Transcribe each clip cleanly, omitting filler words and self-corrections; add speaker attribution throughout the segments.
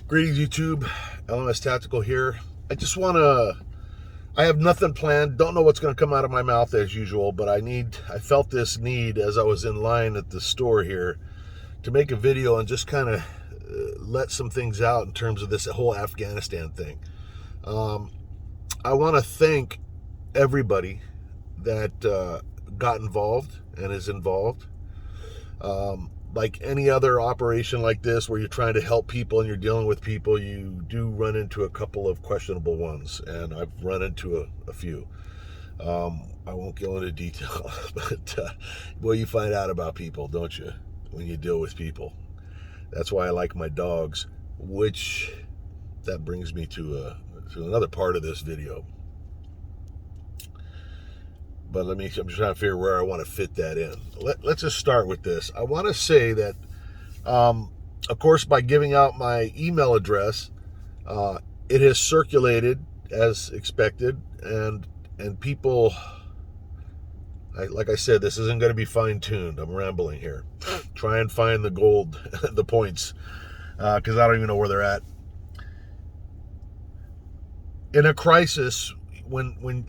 Speaker 1: Greetings, YouTube. LMS Tactical here. I have nothing planned. Don't know what's going to come out of my mouth as usual, but I felt this need as I was in line at the store here to make a video and just kind of let some things out in terms of this whole Afghanistan thing. I want to thank everybody that got involved and is involved. Like any other operation like this where you're trying to help people and you're dealing with people, you do run into a couple of questionable ones, and I've run into a few. I won't go into detail, but well, you find out about people, don't you, when you deal with people. That's why I like my dogs, which that brings me to another part of this video. But I'm just trying to figure where I want to fit that in. Let's just start with this. I want to say that, of course, by giving out my email address, it has circulated as expected, and people, like I said, this isn't going to be fine-tuned. I'm rambling here. Try and find the gold, the points, because I don't even know where they're at. In a crisis, when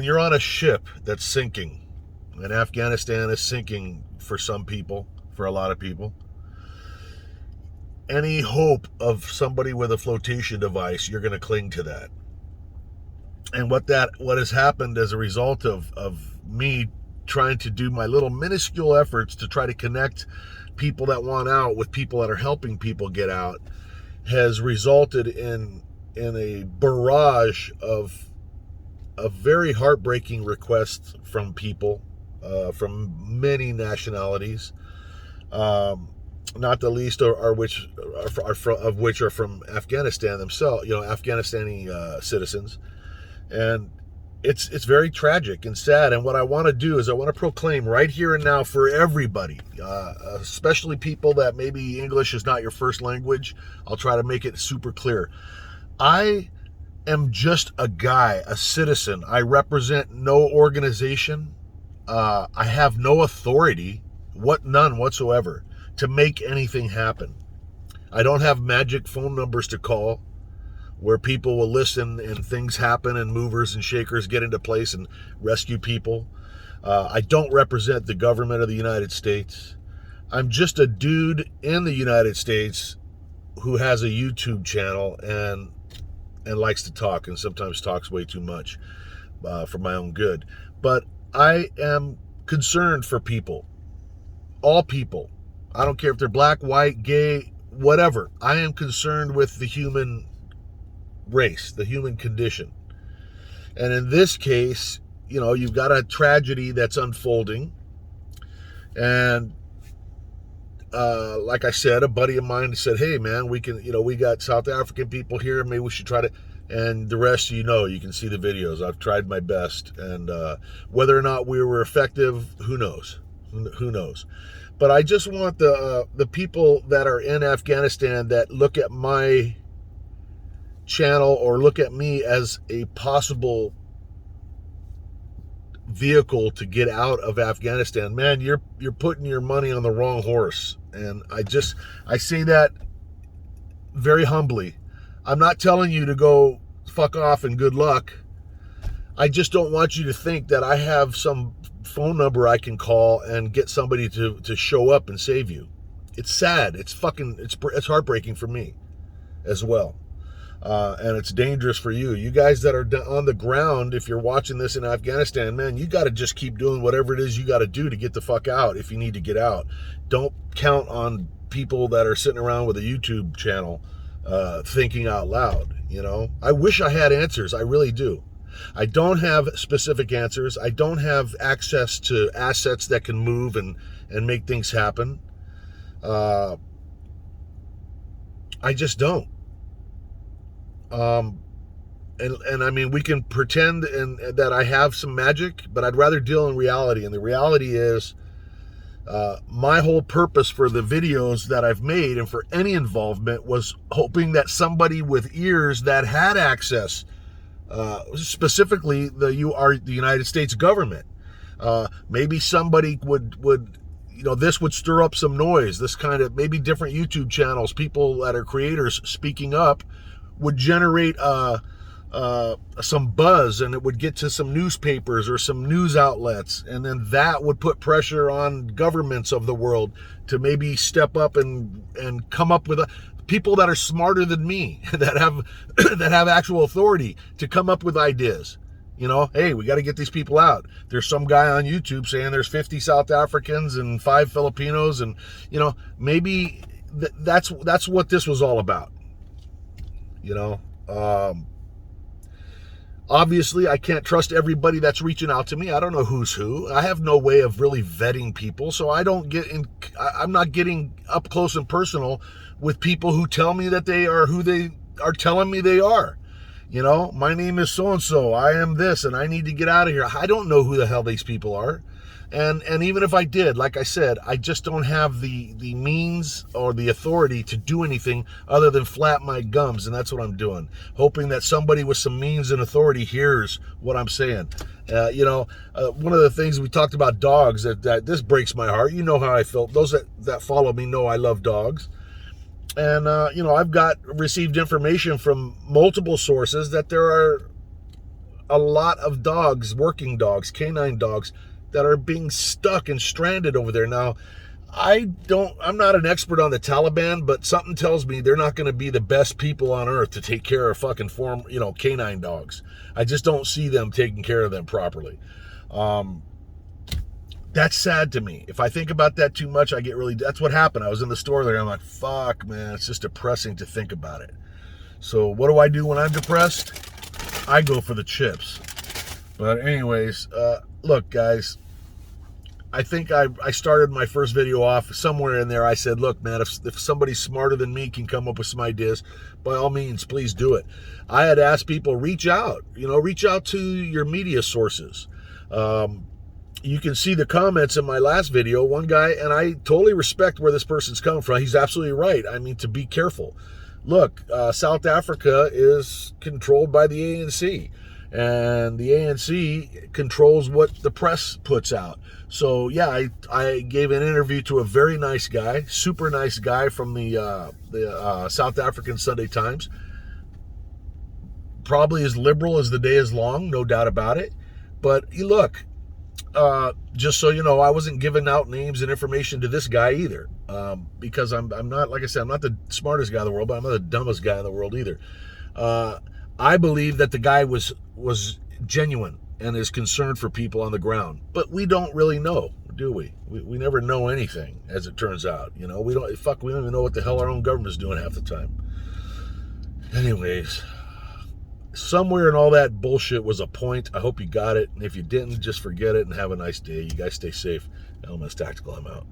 Speaker 1: you're on a ship that's sinking, and Afghanistan is sinking for some people, for a lot of people, any hope of somebody with a flotation device, you're going to cling to that. And what has happened as a result of me trying to do my little minuscule efforts to try to connect people that want out with people that are helping people get out has resulted in a barrage of very heartbreaking requests from people, from many nationalities, not the least of which are from Afghanistan themselves, Afghanistani citizens, and it's very tragic and sad. And what I want to do is I want to proclaim right here and now for everybody, especially people that maybe English is not your first language. I'll try to make it super clear. I am just a guy, a citizen. I represent no organization. I have no authority, none whatsoever, to make anything happen. I don't have magic phone numbers to call where people will listen and things happen and movers and shakers get into place and rescue people. I don't represent the government of the United States. I'm just a dude in the United States who has a YouTube channel and likes to talk, and sometimes talks way too much for my own good. But I am concerned for people, all people. I don't care if they're black, white, gay, whatever. I am concerned with the human race, the human condition. And in this case, you've got a tragedy that's unfolding. And like I said, a buddy of mine said, hey man, we got South African people here, maybe we should try to, and the rest, you can see the videos. I've tried my best, and whether or not we were effective, who knows? But I just want the people that are in Afghanistan that look at my channel or look at me as a possible vehicle to get out of Afghanistan, man, you're putting your money on the wrong horse. And I say that very humbly. I'm not telling you to go fuck off and good luck. I just don't want you to think that I have some phone number I can call and get somebody to show up and save you. It's sad. It's heartbreaking for me as well. And it's dangerous for you. You guys that are on the ground, if you're watching this in Afghanistan, man, you got to just keep doing whatever it is you got to do to get the fuck out if you need to get out. Don't count on people that are sitting around with a YouTube channel thinking out loud. I wish I had answers. I really do. I don't have specific answers. I don't have access to assets that can move and make things happen. I just don't. And I mean, we can pretend that I have some magic, but I'd rather deal in reality. And the reality is, my whole purpose for the videos that I've made and for any involvement was hoping that somebody with ears that had access, specifically the United States government, maybe somebody would this would stir up some noise. This kind of maybe different YouTube channels, people that are creators speaking up, would generate some buzz, and it would get to some newspapers or some news outlets, and then that would put pressure on governments of the world to maybe step up and come up with people that are smarter than me, that have actual authority to come up with ideas. Hey, we got to get these people out. There's some guy on YouTube saying there's 50 South Africans and 5 Filipinos, and maybe that's what this was all about. Obviously, I can't trust everybody that's reaching out to me. I don't know who's who. I have no way of really vetting people, so I'm not getting up close and personal with people who tell me that they are who they are telling me they are. My name is so-and-so, I am this, and I need to get out of here. I don't know who the hell these people are. And even if I did, like I said, I just don't have the means or the authority to do anything other than flap my gums, and that's what I'm doing. Hoping that somebody with some means and authority hears what I'm saying. One of the things we talked about dogs, that this breaks my heart. You know how I felt. Those that follow me know I love dogs. And, I've received information from multiple sources that there are a lot of dogs, working dogs, canine dogs, that are being stuck and stranded over there. Now, I'm not an expert on the Taliban, but something tells me they're not going to be the best people on earth to take care of fucking canine dogs. I just don't see them taking care of them properly. That's sad to me. If I think about that too much, that's what happened. I was in the store there. I'm like, fuck, man, it's just depressing to think about it. So what do I do when I'm depressed? I go for the chips. But anyways, look, guys, I think I started my first video off somewhere in there. I said, look, man, if somebody smarter than me can come up with some ideas, by all means, please do it. I had asked people, reach out to your media sources. You can see the comments in my last video. One guy, and I totally respect where this person's coming from. He's absolutely right. I mean, to be careful. Look, South Africa is controlled by the ANC, and the ANC controls what the press puts out. So yeah, I gave an interview to a very nice guy, super nice guy from the South African Sunday Times. Probably as liberal as the day is long, no doubt about it. But look, just so you know, I wasn't giving out names and information to this guy either, because I'm not, like I said, I'm not the smartest guy in the world, but I'm not the dumbest guy in the world either. I believe that the guy was genuine and is concerned for people on the ground, but we don't really know, do we? We never know anything, as it turns out. We don't even know what the hell our own government's doing half the time. Anyways, somewhere in all that bullshit was a point. I hope you got it. And if you didn't, just forget it and have a nice day. You guys stay safe. Elements Tactical, I'm out.